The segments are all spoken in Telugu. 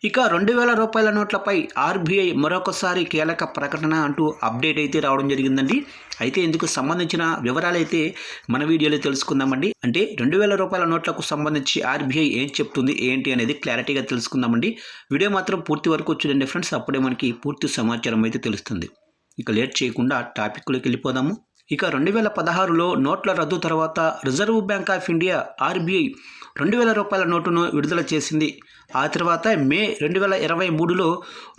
ఇక 2000 రూపాయల నోట్లపై ఆర్బీఐ మరొకసారి కీలక ప్రకటన అంటూ అప్డేట్ అయితే రావడం జరిగిందండి. అయితే ఇందుకు సంబంధించిన వివరాలైతే మన వీడియోలో తెలుసుకుందామండి. అంటే 2000 రూపాయల నోట్లకు సంబంధించి ఆర్బీఐ ఏం చెప్తుంది ఏంటి అనేది క్లారిటీగా తెలుసుకుందామండి. వీడియో మాత్రం పూర్తి వరకు చూడండి ఫ్రెండ్స్, అప్పుడే మనకి పూర్తి సమాచారం అయితే తెలుస్తుంది. ఇక లేట్ చేయకుండా టాపిక్లోకి వెళ్ళిపోదాము. ఇక 2016లో నోట్ల రద్దు తర్వాత reserve bank of India RBI 2000 రూపాయల నోటును విడుదల చేసింది. ఆ తర్వాత మే 2023లో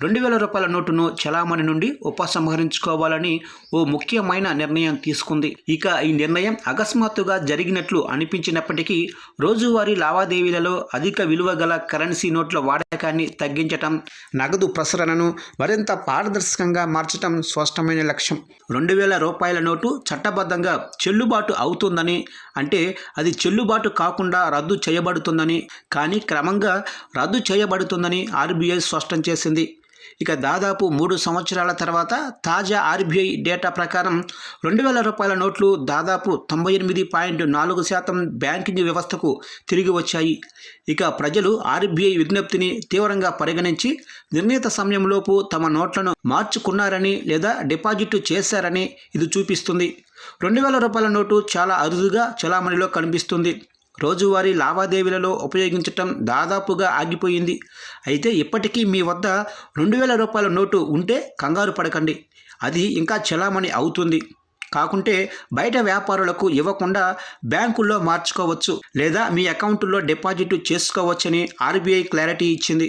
2000 రూపాయల నోటును చలామణి నుండి ఉపసంహరించుకోవాలని ఓ ముఖ్యమైన నిర్ణయం తీసుకుంది. ఇక ఈ నిర్ణయం అకస్మాత్తుగా జరిగినట్లు అనిపించినప్పటికీ రోజువారీ లావాదేవీలలో అధిక విలువ గల కరెన్సీ నోట్ల వాడకాన్ని తగ్గించటం, నగదు ప్రసరణను మరింత పారదర్శకంగా మార్చడం స్పష్టమైన లక్ష్యం. 2000 రూపాయల నోటు చట్టబద్ధంగా చెల్లుబాటు అవుతుందని, అంటే అది చెల్లుబాటు కాకుండా రద్దు చేయబడుతుందని, కానీ క్రమంగా రద్దు చేయబడుతుందని ఆర్బీఐ స్పష్టం చేసింది. ఇక దాదాపు 3 సంవత్సరాల తర్వాత తాజా ఆర్బీఐ డేటా ప్రకారం 2000 రూపాయల నోట్లు దాదాపు 98.4% బ్యాంకింగ్ వ్యవస్థకు తిరిగి వచ్చాయి. ఇక ప్రజలు ఆర్బీఐ విజ్ఞప్తిని తీవ్రంగా పరిగణించి నిర్ణీత సమయంలోపు తమ నోట్లను మార్చుకున్నారని లేదా డిపాజిట్ చేశారని ఇది చూపిస్తుంది. 2000 రూపాయల నోటు చాలా అరుదుగా చలామణిలో కనిపిస్తుంది. రోజువారీ లావాదేవీలలో ఉపయోగించటం దాదాపుగా ఆగిపోయింది. అయితే ఇప్పటికీ మీ వద్ద 2000 రూపాయల నోటు ఉంటే కంగారు పడకండి, అది ఇంకా చలామణి అవుతుంది. కాకుంటే బయట వ్యాపారులకు ఇవ్వకుండా బ్యాంకుల్లో మార్చుకోవచ్చు లేదా మీ అకౌంట్లో డిపాజిట్ చేసుకోవచ్చని ఆర్బీఐ క్లారిటీ ఇచ్చింది.